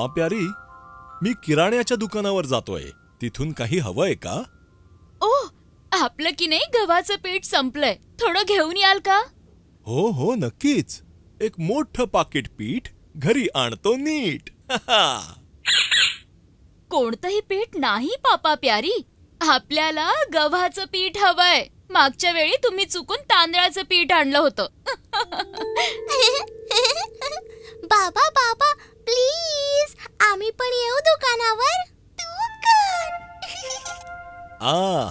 मा प्यारी, मी किराण्याच्या दुकानावर जातोय. तिथून काही हवंय का? ओह, आपलं की नाही गव्हाचं पीठ संपलंय. थोडं घेऊन याल का? हो हो नक्कीच. एक मोठं पाकिट पीठ घरी आणतो नीट. कोणतंही पीठ नाही पापा प्यारी. आपल्याला गव्हाचं पीठ हवंय. मागच्या वेळी तुम्ही चुकून तांदळाचं पीठ आणलं होतं. बाबा बाबा प्लीज, आम्ही पण येऊ दुकानावर.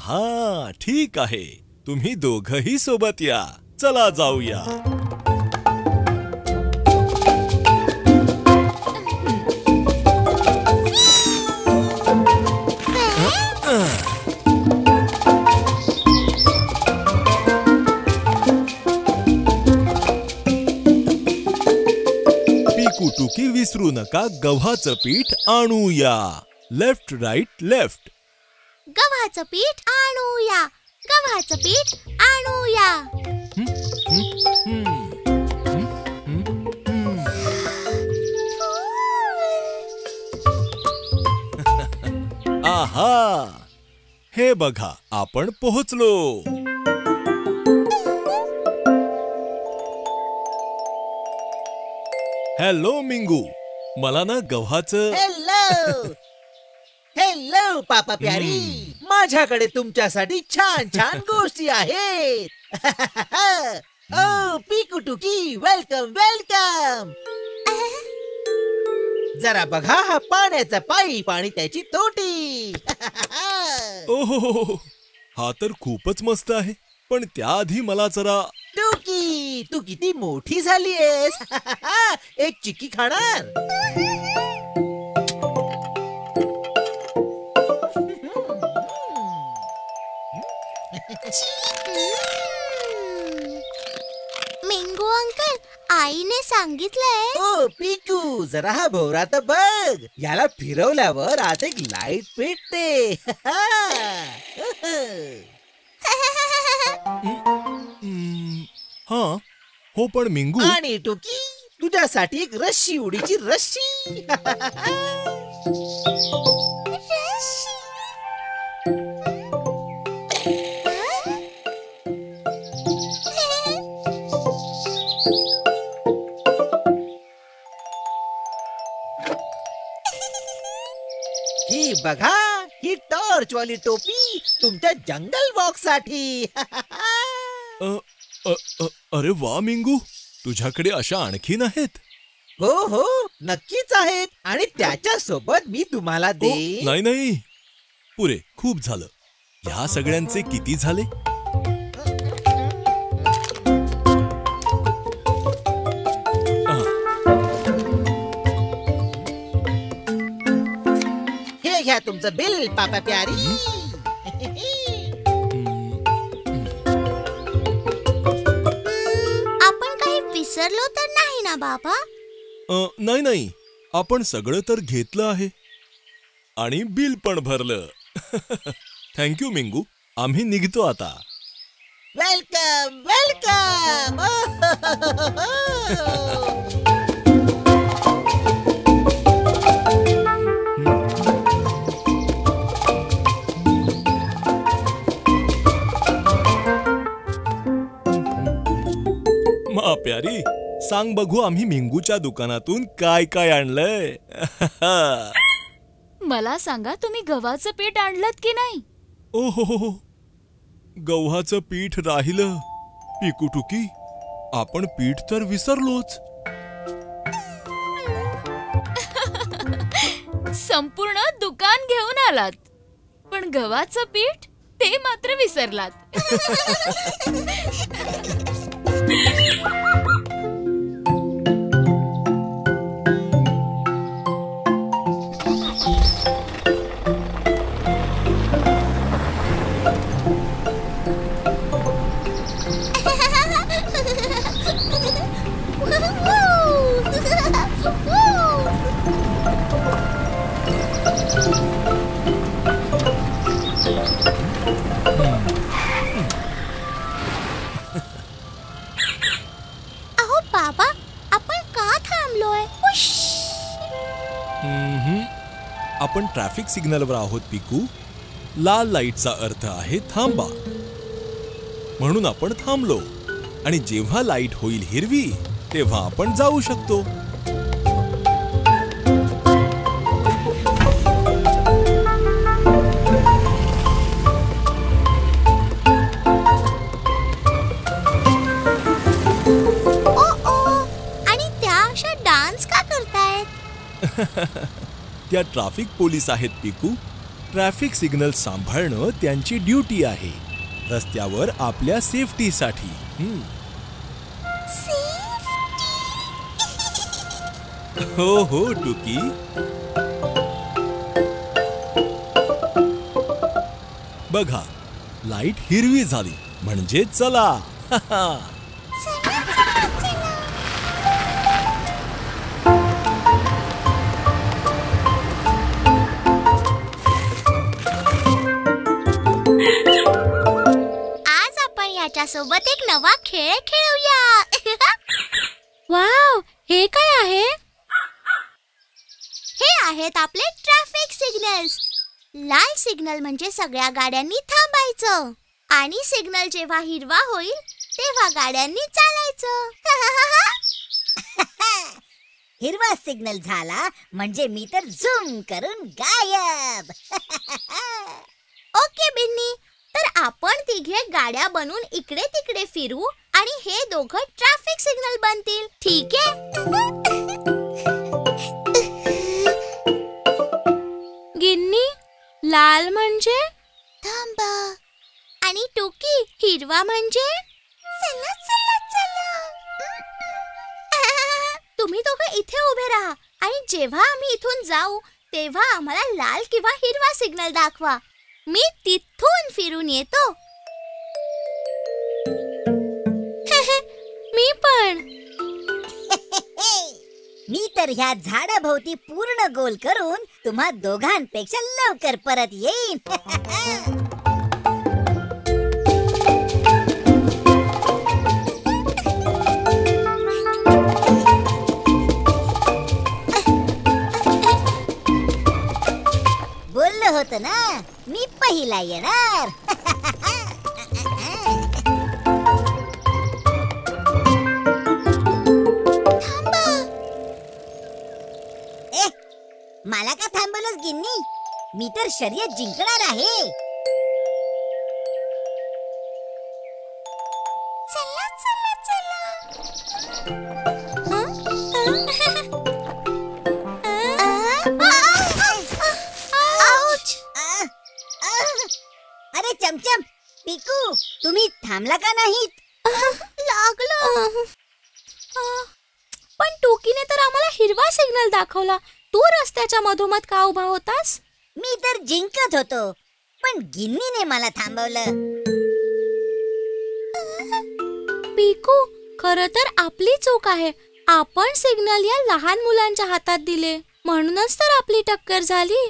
हा ठीक आहे. तुम्ही दोघही सोबत या. चला जाऊया. पिकूटुकी विसरू नका, गव्हाचं पीठ आणूया. Left right left. गव्हाचं पीठ आणूया. गव्हाचं पीठ आणूया. आहा, हे बघा, आपण पोहोचलो. हॅलो मिंगू, मला ना गव्हाचं. हॅलो हॅलो पापा प्यारी, माझ्याकडे तुमच्यासाठी छान छान गोष्टी आहेत. ओ पिकूटुकी, वेलकम वेलकम. जरा बघा हा पाण्याचा पाईप आणि त्याची तोटी. ओहो, हा तर खूपच मस्त आहे. पण त्याआधी मला जरा. टुकी, तू किती मोठी झालीयस. एक चिक्की खाणार? मिंगू अंकल, आईने सांगितलंय. ओ पिकू, जरा हा भोवरा तर बघ. याला फिरवल्यावर आत एक लाईट पेटते. हा हो, पण मिंगू. आणि टुकी, तुझ्यासाठी एक रस्सी उडीची रस्सी. ही बघा, ही टॉर्च वाली टोपी तुमच्या जंगल वॉक साठी. अरे वा मिंगू, तुझ्याकडे अशा आणखीन आहेत? हो हो नक्कीच आहेत. आणि त्याच्या सोबत मी तुम्हाला दे. नाही नाही, पुरे, खूप झालं. ह्या सगळ्यांचे किती झाले? हे घ्या तुमचं बिल पापा प्यारी. आपण काही विसरलो तर नाही ना बाबा? नाही नाही, आपण सगळं तर घेतलं आहे आणि बिल पण भरलं. थँक्यू मिंगू, आम्ही निघतो आता. Welcome welcome. मा प्यारी, सांग बघू, आम्ही मिंगूच्या दुकानातून काय काय आणलंय? मला सांगा, तुम्ही गव्हाचं पीठ आणलत की नाही? ओहो, गव्हाचं पीठ राहिलं. पिकूटुकी, आपण पीठ तर विसरलोच. संपूर्ण दुकान घेऊन आलात, पण गव्हाचं पीठ ते मात्र विसरलात. अहो बाबा, आपण का थांबलोय? आपण ट्रॅफिक सिग्नलवर आहोत पिकू. लाल लाईटचा अर्थ आहे थांबा, म्हणून आपण थांबलो. आणि जेव्हा लाईट होईल हिरवी तेव्हा आपण जाऊ शकतो. आणि त्या अशा डान्स का करतायत? त्या ट्रॅफिक पोलीस आहेत पिकू. ट्रॅफिक सिग्नल सांभाळणं त्यांची ड्युटी आहे, रस्त्यावर आपल्या सेफ्टीसाठी. हो हो टुकी. बघा, लाईट हिरवी झाली म्हणजे चला. आज आपण याच्यासोबत एक नवा खेळ खेळूया. वाव, हे काय आहे? हे आहेत आपले ट्रॅफिक सिग्नल्स. लाल सिग्नल म्हणजे सगळ्या गाड्यांनी थांबायचं आणि सिग्नल जेव्हा हिरवा होईल तेव्हा गाड्यांनी चालायचं. हिरवा सिग्नल झाला म्हणजे मी तर झूम करून गायब. ओके बिन्नी, तर आपण तिघे गाड्या बनवून इकडे तिकडे फिरू आणि हे दोघं ट्रॅफिक सिग्नल बनतील, ठीक आहे? गिन्नी, लाल म्हणजे थांबा आणि टुकी हिरवा म्हणजे चला चला चला. तुम्ही दोघं इथे उभे राहा आणि जेव्हा आम्ही इथून जाऊ तेव्हा आम्हाला लाल किंवा हिरवा सिग्नल दाखवा. मी तिथून फिरून येतो. मी पण. मी तर ह्या झाडाभोवती पूर्ण गोल करून तुम्हा दोघांपेक्षा लवकर परत येईन. बोललो होतो ना, मी पहिला येणार. मला का थांबवलंस गिन्नी? मी तर शर्यत जिंकणार आहे. चला चला चला. आउच. अरे चमचम, पिकू, तुम्ही थांबला का नाहीत? लागलं. पण टोकीने तर आम्हाला हिरवा सिग्नल दाखवला. तू रस्त्याच्या मधोमध का उभा होतास? मी तर जिंकत होतो, पण गिन्नीने मला थांबवलं. पिकू, खरं तर आपली चूक आहे. आपण सिग्नल या लहान मुलांच्या हातात दिले, म्हणूनच तर आपली टक्कर झाली.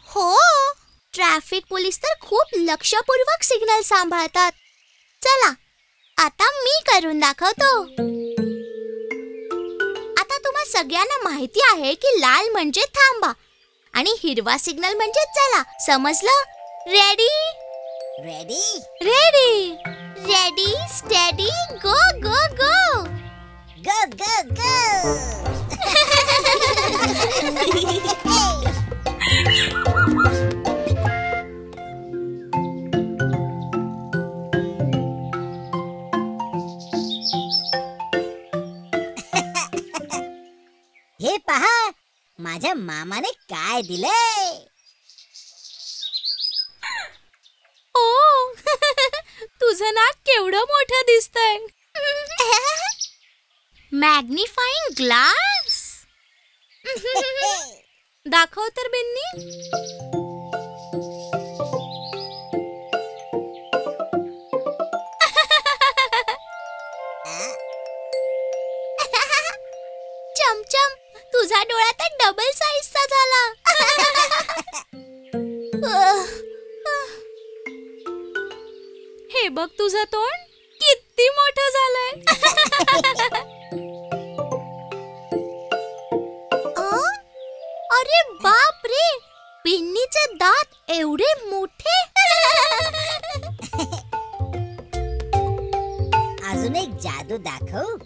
हो, ट्रॅफिक पोलीस तर खूप लक्षपूर्वक सिग्नल सांभाळतात. चला, आता मी करून दाखवतो. आता तुम्हा सगळ्यांना माहिती आहे की लाल म्हणजे थांबा आणि हिरवा सिग्नल म्हणजे चला. समजलं? Ready? Ready ready. Ready, steady, go go go. Go go go. हे पहा, माझ्या मामाने काय दिलंय. ओ, तुझं नाक केवढं मोठं दिसतंय. Magnifying glass. दाखव तर बिन्नी. चमचम, तुझा डोळा तर डबल साईजचा झाला. हे बघ तुझं तोंड किती मोठं झालंय. अरे बाप रे, दाखवू?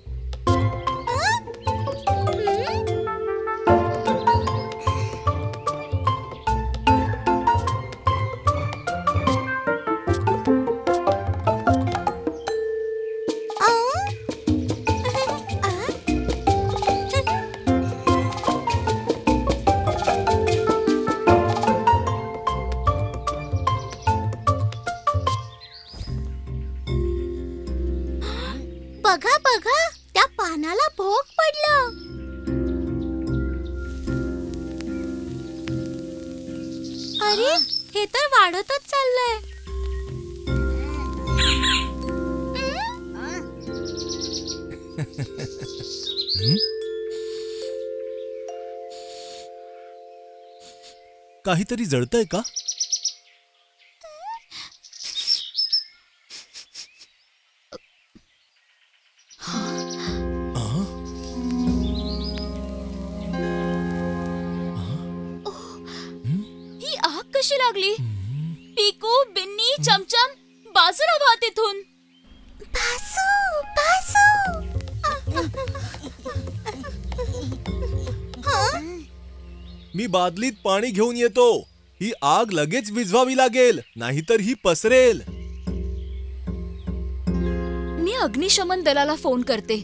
बघा बघा, त्या पानाला भोक पडलं. अरे, हे तर वाढतच चाललंय. काहीतरी जळतंय का? ही आग कशी लागली? पिकू, बिन्नी, चमचम, बाजूला व्हा तिथून. भासू, भासू. मी बादलीत पाणी घेऊन येतो. ही आग लगेच विझवावी लागेल, नाहीतर ही पसरेल. मी अग्निशमन दलाला फोन करते.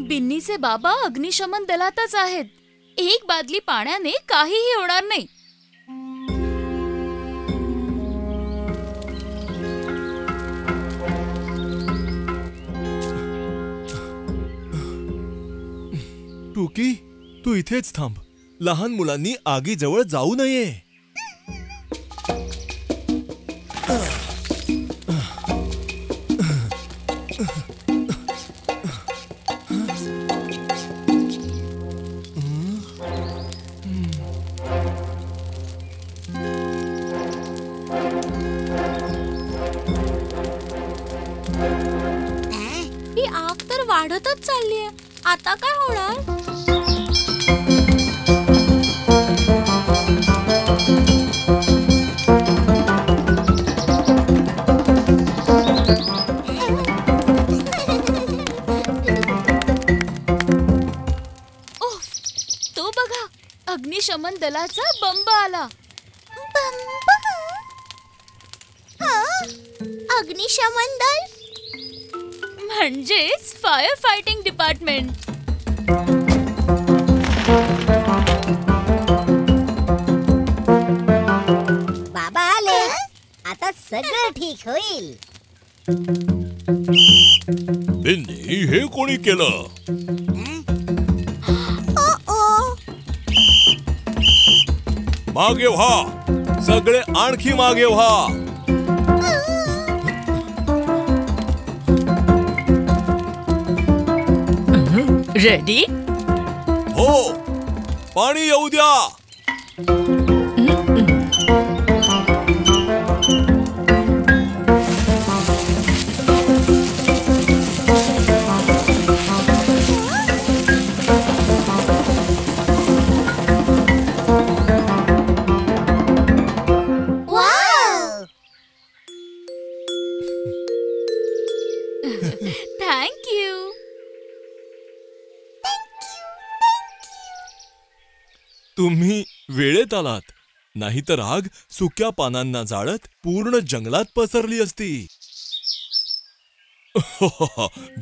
बिन्नीचे बाबा अग्निशमन दलातच आहेत. एक बादली पाण्याने काहीही होणार नाही. टुकी, तू इथेच थांब. लहान मुलांनी आगीजवळ जाऊ नये. ही आग तर वाढतच चाललीये. आता काय होणार? ओह, तो बघा, अग्निशमन दलाचा बंब आला. अग्निशमन दल म्हणजेच फायर फायटिंग डिपार्टमेंट. बाबा आले. आता सगळं ठीक होईल. बिन्नी, हे कोणी केलं? मागे व्हा, सगळे आणखी मागे व्हा. रेडी? हो, पाणी येऊ द्या. Thank you. तुम्ही वेळेत आलात, नाहीतर आग सुक्या पानांना जाळत पूर्ण जंगलात पसरली असती.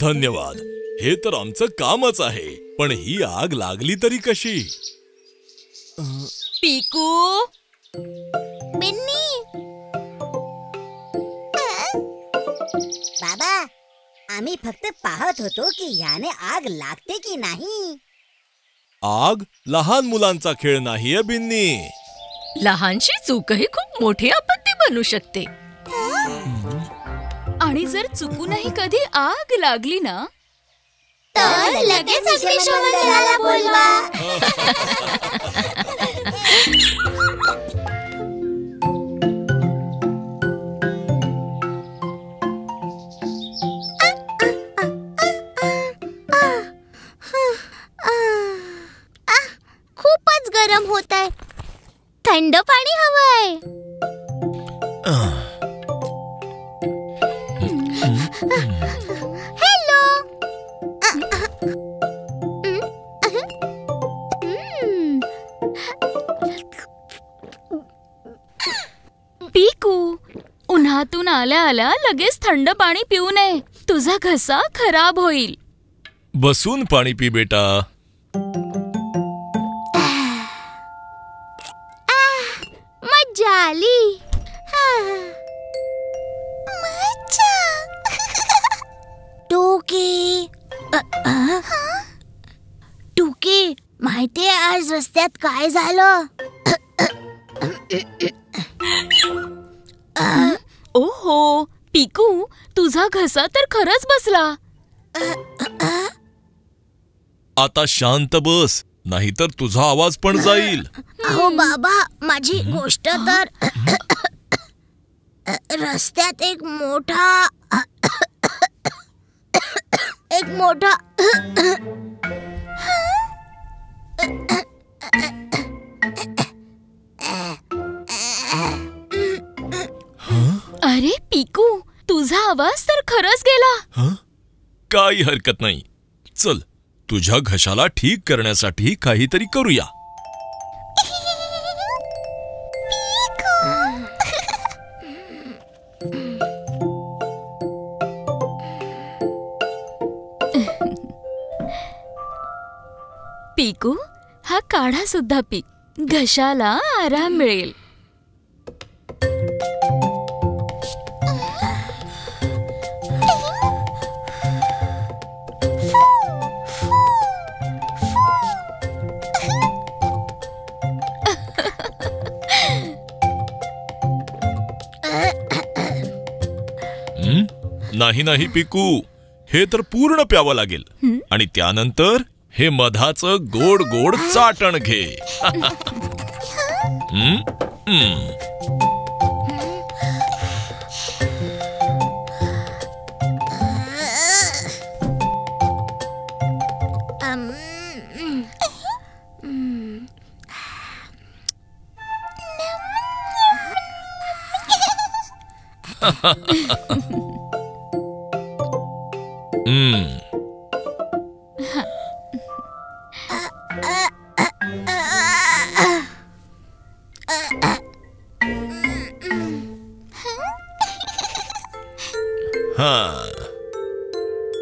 धन्यवाद. हे तर आमचं कामच आहे. पण ही आग लागली तरी कशी? पिकू, बिन्नी. बाबा, आम्ही फक्त पाहत होतो की याने आग लागते की नाही. आग लहान मुलांचा खेळ नाहीये बिन्नी. लहानशी चूकही खूप मोठी आपत्ती बनू शकते. आणि जर चुकूनही कधी आग लागली ना, तर लगेच अग्निशमन दलाला बोलवा. खूपच गरम होत आहे. थंड पाणी हवंय. हॅलो. आतून आल्या आल्या लगेच थंड पाणी पिऊ नये. तुझा घसा खराब होईल. बसून पाणी पी बेटा. मज्जा आली. टोकी टोकी, माहितीये आज रस्त्यात काय झालं? ओहो पिकू, तुझा घसा तर खरंच बसला. आता शांत बस, नाहीतर तुझा आवाज पण जाईल. अहो बाबा, माझी गोष्ट तर रस्त्यात एक मोठा अरे पिकू, तुझा आवाज तर खरंच गेला. काही हरकत नाही. चल, तुझ्या घशाला ठीक करण्यासाठी काहीतरी करूया. पिकू, हा काढा सुद्धा पी. घशाला आराम मिळेल. नाही नाही पिकू, हे तर पूर्ण प्यावं लागेल. आणि त्यानंतर हे मधाचं गोड गोड चाटण घे.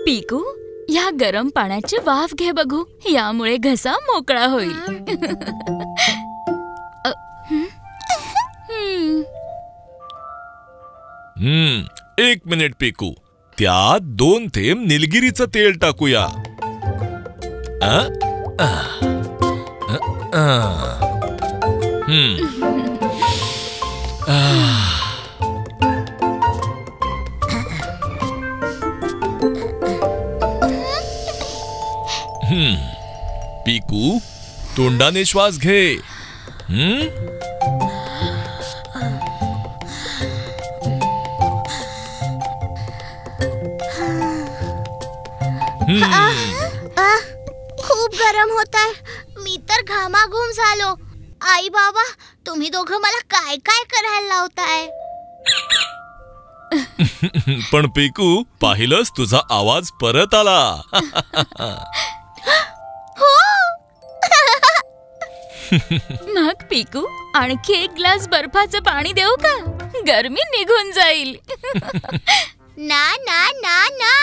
पिकू, या गरम पाण्याची वाफ घे बघू. यामुळे घसा मोकळा होईल. एक मिनिट पिकू, त्यात 2 थेंब निलगिरीचं तेल टाकूया. पिकू, तोंडाने श्वास घे. खूप गरम होत आहे. मी तर घामाघूम झालो. आई बाबा, तुम्ही दोघं मला काय काय करायला लावताय? पण पिकू, पाहिलंस, तुझा आवाज परत आला. मग पिकू, आणखी एक ग्लास बर्फाचं पाणी देऊ का? गरमी निघून जाईल. ना ना ना ना.